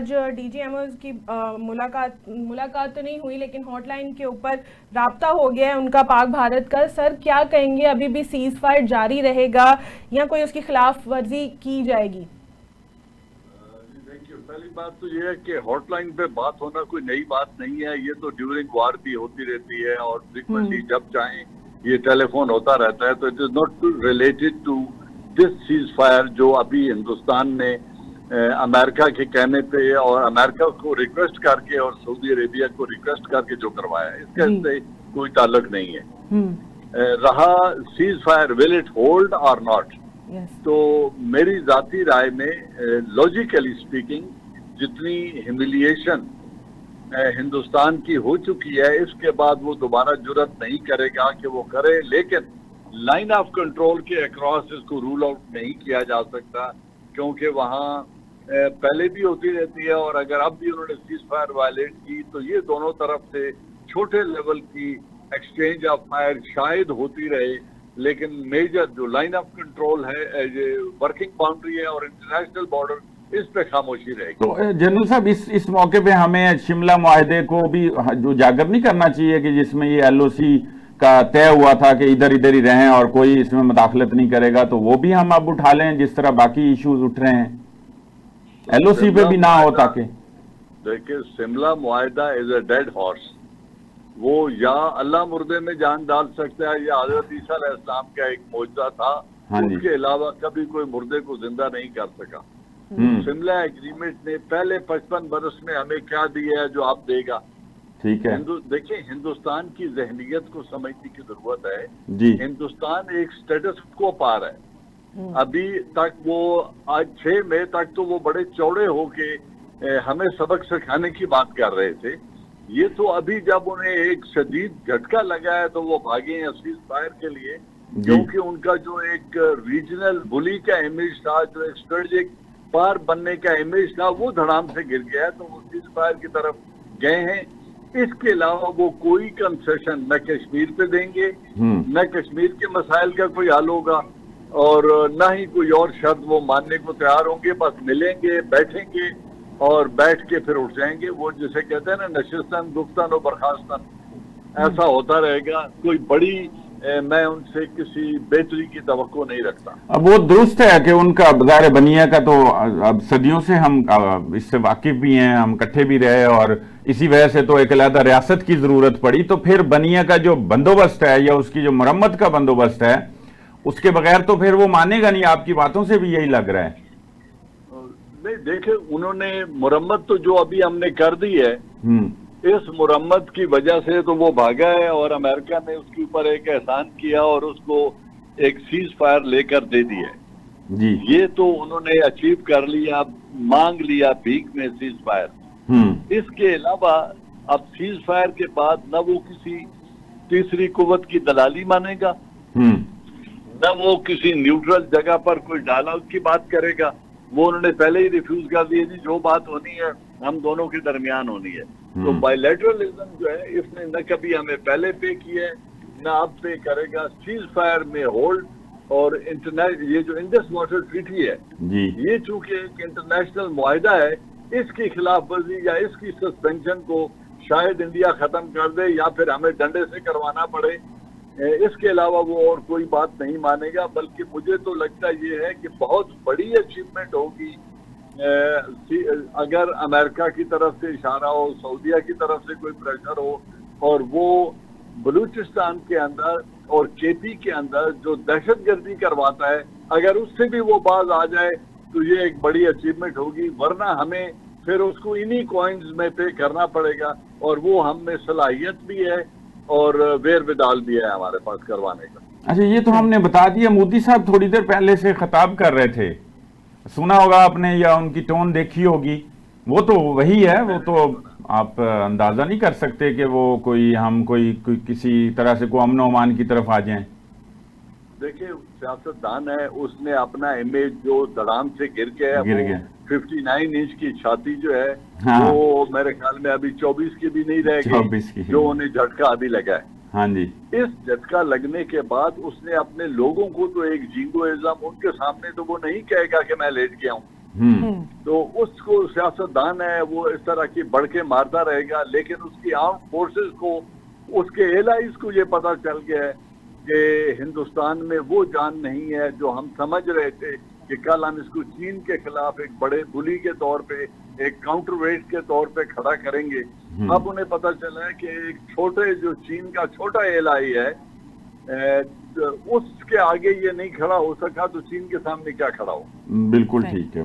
आज डीजीएमओ की मुलाकात तो नहीं हुई, लेकिन हॉटलाइन के ऊपर राब्ता हो गया है उनका पाक भारत का। सर क्या कहेंगे, अभी भी सीज फायर जारी रहेगा या कोई उसकी खिलाफ वर्जी की जाएगी? देखिए, पहली बात तो ये है कि हॉटलाइन पे बात होना कोई नई बात नहीं है। ये तो ड्यूरिंग वार भी होती रहती है और फ्रीक्वेंटली जब चाहें ये टेलीफोन होता रहता है। तो it is not related to this ceasefire जो अभी हिंदुस्तान ने अमेरिका के कहने पे और अमेरिका को रिक्वेस्ट करके और सऊदी अरेबिया को रिक्वेस्ट करके जो करवाया है, इसका इससे कोई ताल्लुक नहीं है। रहा cease fire, will it hold और नॉट, तो मेरी जाती राय में लॉजिकली स्पीकिंग जितनी ह्यूमिलिएशन हिंदुस्तान की हो चुकी है, इसके बाद वो दोबारा जुर्रत नहीं करेगा कि वो करे। लेकिन लाइन ऑफ कंट्रोल के अक्रॉस इसको रूल आउट नहीं किया जा सकता, क्योंकि वहाँ पहले भी होती रहती है और अगर अब भी उन्होंने सीज फायर वायलेट की तो ये दोनों तरफ से छोटे लेवल की एक्सचेंज ऑफ फायर शायद होती रहे, लेकिन मेजर जो लाइन ऑफ कंट्रोल है, वर्किंग बाउंड्री है और इंटरनेशनल बॉर्डर, इस पे खामोशी रहेगी। तो जनरल साहब, इस मौके पे हमें शिमला मुआहदे को भी जो उजागर नहीं करना चाहिए कि जिसमें ये एलओसी का तय हुआ था कि इधर ही रहें और कोई इसमें मुदाखलत नहीं करेगा, तो वो भी हम अब उठा लें जिस तरह बाकी इश्यूज उठ रहे हैं, एलओसी पे भी ना हो ताकि। देखिए, शिमला मुआहदा इज अ डेड हॉर्स। वो या अल्लाह मुर्दे में जान डाल सकता है या हजरत ईसा अलैहिस्सलाम का एक मौजज़ा था, उसके अलावा कभी कोई मुर्दे को जिंदा नहीं कर सका। शिमला एग्रीमेंट ने पहले 55 बरस में हमें क्या दिया है जो आप देगा। ठीक है, देखिए, हिंदुस्तान की जहनीयत को समझने की जरूरत है जी। हिंदुस्तान एक स्टेटस को पार है। अभी तक वो आज 6 मई तक तो वो बड़े चौड़े होके हमें सबक सिखाने की बात कर रहे थे। ये तो अभी जब उन्हें एक शदीद झटका लगा है तो वो भागे हैं सीज फायर के लिए, क्योंकि उनका जो एक रीजनल बुली का इमेज था, जो एक स्ट्रेटेजिक पार बनने का इमेज था, वो धड़ाम से गिर गया है। तो वो सीज फायर की तरफ गए हैं। इसके अलावा वो कोई कंसेशन न कश्मीर पे देंगे, न कश्मीर के मसाइल का कोई हल होगा और न ही कोई और शर्त वो मानने को तैयार होंगे। बस मिलेंगे, बैठेंगे और बैठ के फिर उठ जाएंगे। वो जिसे कहते हैं ना, नशिस्तन गुफ्तन और बर्खास्तन, ऐसा होता रहेगा। कोई बड़ी मैं उनसे किसी बेहतरी की तवक्को नहीं रखता। अब वो दुरुस्त है कि उनका बाजार बनिया का तो अब सदियों से हम इससे वाकिफ भी हैं, हम इकट्ठे भी रहे और इसी वजह से तो एक अलग रियासत की जरूरत पड़ी। तो फिर बनिया का जो बंदोबस्त है या उसकी जो मरम्मत का बंदोबस्त है, उसके बगैर तो फिर वो मानेगा नहीं। आपकी बातों से भी यही लग रहा है। नहीं, देखिए, उन्होंने मुरम्मत तो जो अभी हमने कर दी है, इस मुरम्मत की वजह से तो वो भागा है और अमेरिका ने उसके ऊपर एक एहसान किया और उसको एक सीज फायर लेकर दे दिया जी। ये तो उन्होंने अचीव कर लिया, मांग लिया भीख में सीज फायर। इसके अलावा अब सीज फायर के बाद न वो किसी तीसरी कुव्वत की दलाली मानेगा, न वो किसी न्यूट्रल जगह पर कोई डायलॉग की बात करेगा। वो उन्होंने पहले ही रिफ्यूज कर दिया जी, जो बात होनी है हम दोनों के दरमियान होनी है। तो बायलैटरलिज्म जो है, इसने न कभी हमें पहले पे किया है न अब पे करेगा। सीज फायर में होल्ड और ये जो इंडस वाटर ट्रीटी है ये चूंकि एक इंटरनेशनल मुआहिदा है, इसकी खिलाफ वर्जी या इसकी सस्पेंशन को शायद इंडिया खत्म कर दे या फिर हमें डंडे से करवाना पड़े। इसके अलावा वो और कोई बात नहीं मानेगा। बल्कि मुझे तो लगता ये है कि बहुत बड़ी अचीवमेंट होगी अगर अमेरिका की तरफ से इशारा हो, सऊदीया की तरफ से कोई प्रेशर हो और वो बलूचिस्तान के अंदर और केपी के अंदर जो दहशतगर्दी करवाता है, अगर उससे भी वो बाज आ जाए तो ये एक बड़ी अचीवमेंट होगी। वरना हमें फिर उसको इन्हीं कॉइन्स में पे करना पड़ेगा और वो हम में सलाहियत भी है और वेर विदाल भी है हमारे पास करवाने का। अच्छा, ये तो हमने बता दिया। मोदी साहब थोड़ी देर पहले से खिताब कर रहे थे, सुना होगा आपने या उनकी टोन देखी होगी। वो तो वही है, वो तो आप अंदाजा नहीं कर सकते कि वो कोई किसी तरह से कोई अमन अमान की तरफ आ जाएं। देखिए, सियासतदान है, उसने अपना इमेज जो धड़ाम से गिर गया 59 इंच की छाती जो है, वो मेरे ख्याल में अभी 24 की भी नहीं रह गई, जो उन्हें झटका अभी लगा है। हाँ जी। इस झटका लगने के बाद उसने अपने लोगों को तो एक जिंगोइज्म, उनके सामने तो वो नहीं कहेगा कि मैं लेट गया हूँ, तो उसको सियासतदान है वो इस तरह की बढ़ के मारता रहेगा, लेकिन उसकी आर्म फोर्सेस को, उसके एलाइज को ये पता चल गया है कि हिंदुस्तान में वो जान नहीं है जो हम समझ रहे थे कि कल हम इसको चीन के खिलाफ एक बड़े बुली के तौर पे, एक काउंटरवेट के तौर पे खड़ा करेंगे। अब उन्हें पता चला है कि एक छोटे, जो चीन का छोटा एलाई है, उसके आगे ये नहीं खड़ा हो सका, तो चीन के सामने क्या खड़ा हो। बिल्कुल ठीक है।